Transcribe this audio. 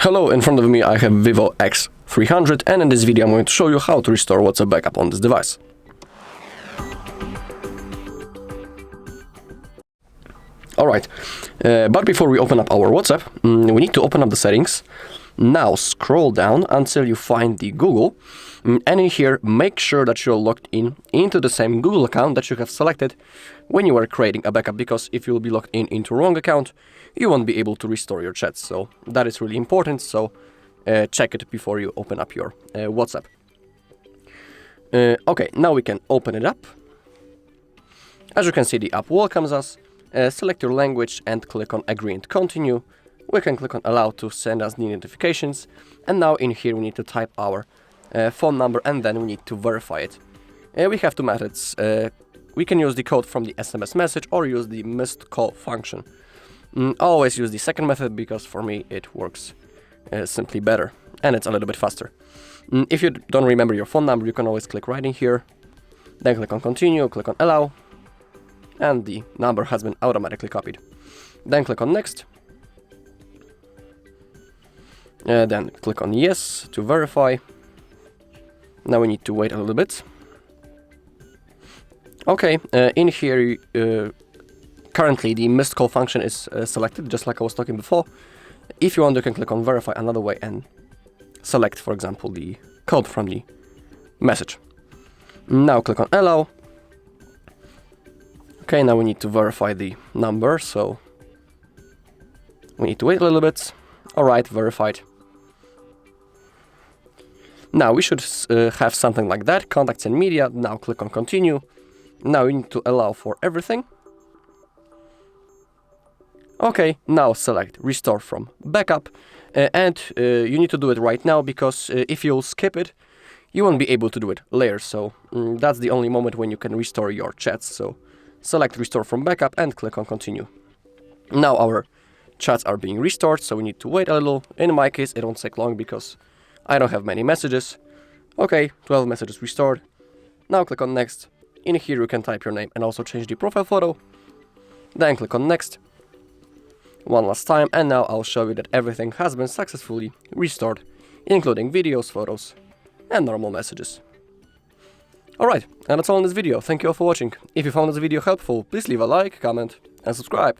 Hello, in front of me I have VIVO X300, and in this video I'm going to show you how to restore WhatsApp backup on this device. Alright, but before we open up our WhatsApp, we need to open up the settings. Now scroll down until you find the Google, and in here make sure that you're logged into the same Google account that you have selected when you were creating a backup, because if you'll be logged into wrong account, you won't be able to restore your chats. So that is really important, so check it before you open up your WhatsApp. Okay, now we can open it up. As you can see, the app welcomes us. Select your language and click on Agree and Continue. We can click on Allow to send us the notifications. And now in here we need to type our phone number, and then we need to verify it. We have two methods. We can use the code from the SMS message or use the missed call function. I always use the second method because for me it works simply better and it's a little bit faster. If you don't remember your phone number, you can always click right in here, then click on Continue, click on Allow, and the number has been automatically copied. Then click on Next, then click on Yes to verify. Now we need to wait a little bit. Okay, in here currently the missed call function is selected, just like I was talking before. If you want, you can click on Verify another way and select, for example, the code from the message. Now click on Allow. Okay, now we need to verify the number, so we need to wait a little bit. Alright, verified. Now we should have something like that, contacts and media. Now click on Continue. Now you need to allow for everything. Okay, now select Restore from Backup, and you need to do it right now, because if you'll skip it, you won't be able to do it later. So that's the only moment when you can restore your chats. So select Restore from Backup and click on Continue. Now our chats are being restored, so we need to wait a little. In my case, it won't take long because I don't have many messages. Okay, 12 messages restored. Now click on Next. In here you can type your name and also change the profile photo. Then click on Next one last time, and now I'll show you that everything has been successfully restored, including videos, photos, and normal messages. Alright, and that's all in this video. Thank you all for watching. If you found this video helpful, please leave a like, comment, and subscribe.